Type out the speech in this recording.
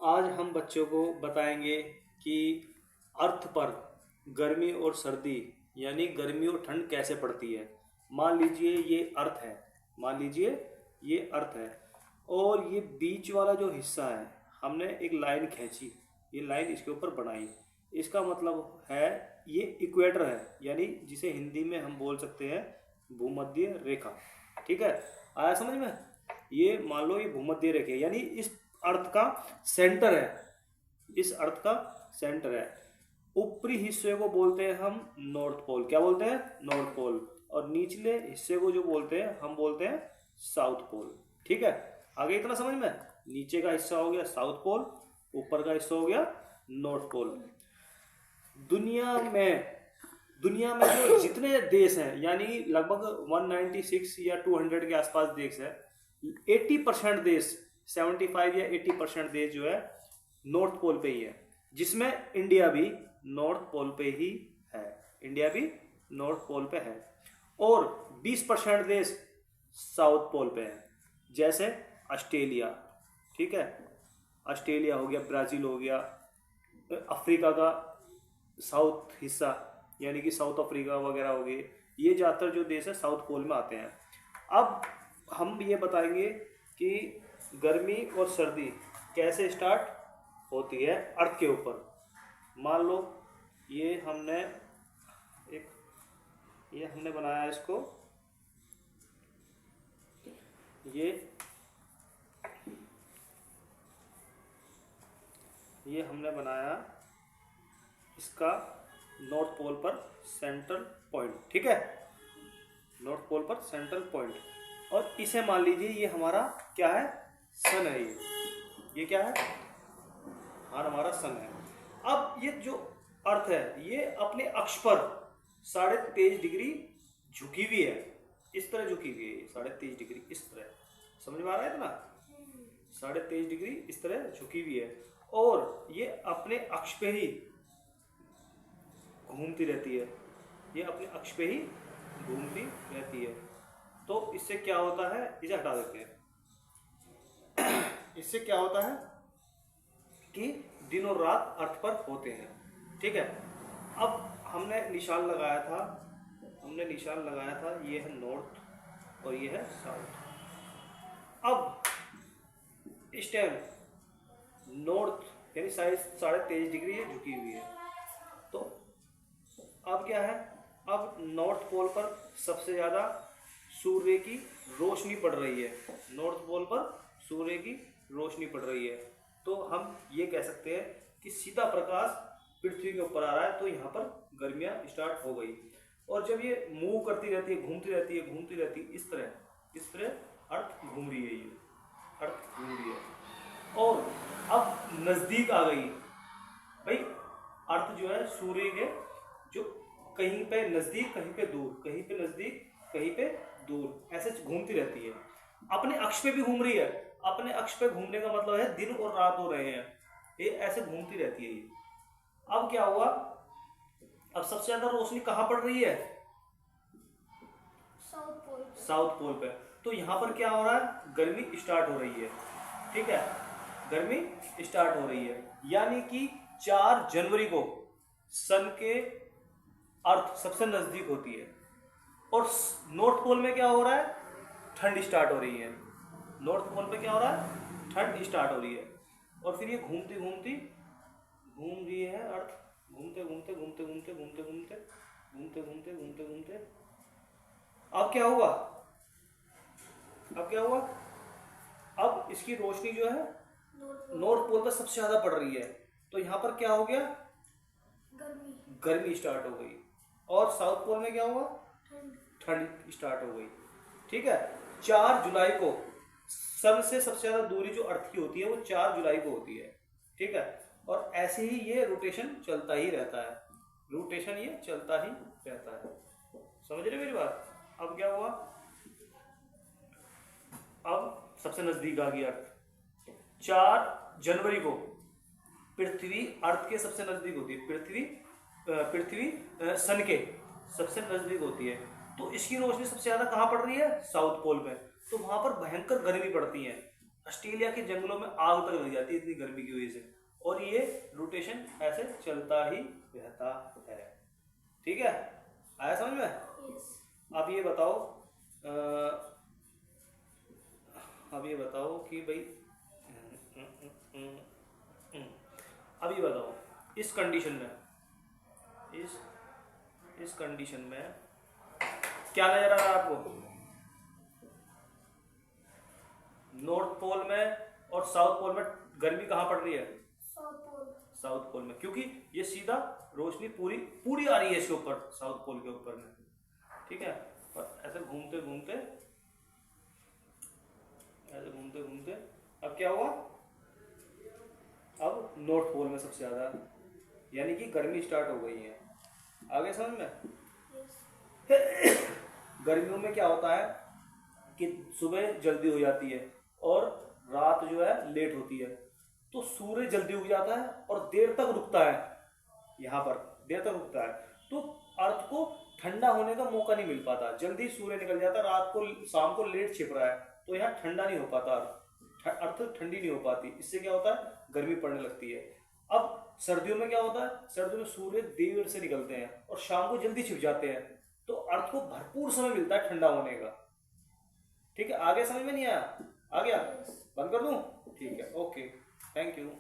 आज हम बच्चों को बताएंगे कि अर्थ पर गर्मी और सर्दी यानी गर्मी और ठंड कैसे पड़ती है। मान लीजिए ये अर्थ है, मान लीजिए ये अर्थ है और ये बीच वाला जो हिस्सा है हमने एक लाइन खींची, ये लाइन इसके ऊपर बनाई। इसका मतलब है ये इक्वेटर है, यानी जिसे हिंदी में हम बोल सकते हैं भूमध्य रेखा। ठीक है, आया समझ में? ये मान लो ये भूमध्य रेखा है, यानी इस अर्थ का सेंटर है, इस अर्थ का सेंटर है। ऊपरी हिस्से को बोलते हैं हम नॉर्थ पोल। क्या बोलते हैं? North pole. और निचले हिस्से को जो बोलते हैं हम बोलते हैं साउथ पोल। ठीक है, आगे इतना समझ में? नीचे का हिस्सा हो गया साउथ पोल, ऊपर का हिस्सा हो गया नॉर्थ पोल। दुनिया में जो जितने देश हैं, यानी लगभग 196 या 200 के आसपास देश है, 80% देश, 75 या 80% देश जो है नॉर्थ पोल पे ही है, जिसमें इंडिया भी नॉर्थ पोल पे ही है। इंडिया भी नॉर्थ पोल पे है। और 20% देश साउथ पोल पे है, जैसे ऑस्ट्रेलिया। ठीक है, ऑस्ट्रेलिया हो गया, ब्राजील हो गया, अफ्रीका का साउथ हिस्सा यानी कि साउथ अफ्रीका वगैरह हो गए, ये ज़्यादातर जो देश है साउथ पोल में आते हैं। अब हम ये बताएंगे कि गर्मी और सर्दी कैसे स्टार्ट होती है अर्थ के ऊपर। मान लो ये हमने बनाया इसको, ये हमने बनाया इसका नॉर्थ पोल पर सेंट्रल पॉइंट। ठीक है, नॉर्थ पोल पर सेंट्रल पॉइंट। और इसे मान लीजिए ये हमारा क्या है? सन है। ये क्या है? हाँ, हमारा सन है। अब ये जो अर्थ है ये अपने अक्ष पर 23.5 डिग्री झुकी हुई है, इस तरह झुकी हुई है। 23.5 डिग्री इस तरह, समझ में आ रहा है इतना? 23.5 डिग्री इस तरह झुकी हुई है और ये अपने अक्ष पे ही घूमती रहती है। ये अपने अक्ष पे ही घूमती रहती है। तो इससे क्या होता है, इसे हटा देते हैं। इससे क्या होता है कि दिन और रात अर्थ पर होते हैं। ठीक है, अब हमने निशान लगाया था, ये है नॉर्थ और ये है साउथ। अब इस टाइम नॉर्थ यानी 23.5 डिग्री ये झुकी हुई है। तो अब क्या है, अब नॉर्थ पोल पर सबसे ज़्यादा सूर्य की रोशनी पड़ रही है। नॉर्थ पोल पर सूर्य की रोशनी पड़ रही है, तो हम ये कह सकते हैं कि सीधा प्रकाश पृथ्वी के ऊपर आ रहा है, तो यहाँ पर गर्मियाँ स्टार्ट हो गई। और जब ये मूव करती रहती है, घूमती रहती है इस तरह अर्थ घूम रही है, ये अर्थ घूम रही है। और अब नज़दीक आ गई भाई, अर्थ जो है सूर्य के जो कहीं पे नज़दीक, कहीं पे दूर, कहीं पे नज़दीक, कहीं पे दूर, ऐसे घूमती रहती है। अपने अक्ष पे भी घूम रही है। अपने अक्ष पे घूमने का मतलब है दिन और रात हो रहे हैं, ये ऐसे घूमती रहती है ये। अब क्या हुआ, अब सबसे ज्यादा रोशनी कहाँ पड़ रही है? साउथ पोल पे। तो यहाँ पर क्या हो रहा है, गर्मी स्टार्ट हो रही है। ठीक है, गर्मी स्टार्ट हो रही है, यानी कि 4 जनवरी को सन के अर्थ सबसे नजदीक होती है। और नॉर्थ पोल में क्या हो रहा है, ठंड स्टार्ट हो रही है। नॉर्थ पोल पे क्या हो रहा है, ठंड स्टार्ट हो रही है। और फिर ये घूमती घूमती घूम रही है अर्थ, घूमते घूमते घूमते घूमते घूमते घूमते घूमते घूमते घूमते घूमते अब क्या हुआ, अब इसकी रोशनी जो है नॉर्थ पोल पर सबसे ज्यादा पड़ रही है। तो यहाँ पर क्या हो गया, गर्मी स्टार्ट हो गई। और साउथ पोल में क्या हुआ, ठंड स्टार्ट हो गई। ठीक है, 4 जुलाई को सन से सबसे ज्यादा दूरी जो अर्थ की होती है वो 4 जुलाई को होती है। ठीक है, और ऐसे ही ये रोटेशन चलता ही रहता है, समझ रहे मेरी बात? अब क्या हुआ, अब सबसे नजदीक आ गया अर्थ। 4 जनवरी को पृथ्वी अर्थ के सबसे नजदीक होती है, पृथ्वी सन के सबसे नजदीक होती है। तो इसकी रोशनी सबसे ज्यादा कहाँ पड़ रही है, साउथ पोल में। तो वहां पर भयंकर गर्मी पड़ती है, ऑस्ट्रेलिया के जंगलों में आग तक लग जाती है इतनी गर्मी की वजह से, और ये रोटेशन ऐसे चलता ही रहता है। ठीक है, आया समझ में? अब ये बताओ कि भाई अब ये बताओ इस कंडीशन में क्या नजर आ रहा है आपको? नॉर्थ पोल में और साउथ पोल में गर्मी कहाँ पड़ रही है? साउथ पोल में, क्योंकि ये सीधा रोशनी पूरी आ रही है इसके ऊपर, साउथ पोल के ऊपर में। ठीक है, और ऐसे घूमते घूमते अब क्या हुआ? अब नॉर्थ पोल में सबसे ज्यादा, यानी कि गर्मी स्टार्ट हो गई है। आगे समझ में? गर्मियों में क्या होता है कि सुबह जल्दी हो जाती है और रात जो है लेट होती है, तो सूर्य जल्दी उग जाता है और देर तक रुकता है, यहाँ पर देर तक रुकता है, तो अर्थ को ठंडा होने का मौका नहीं मिल पाता, जल्दी सूर्य निकल जाता है, रात को शाम को लेट छिप रहा है, तो यहाँ ठंडा नहीं हो पाता, अर्थ ठंडी नहीं हो पाती, इससे क्या होता है? गर्मी पड़ने लगती है। अब सर्दियों में क्या होता है? सर्दियों में सूर्य देर से निकलते हैं और शाम को जल्दी छिप जाते हैं, तो अर्थ को भरपूर समय मिलता है ठंडा होने का। ठीक है, आगे समझ में नहीं आया? आ गया? बंद कर दूं? ठीक है, ओके, थैंक यू।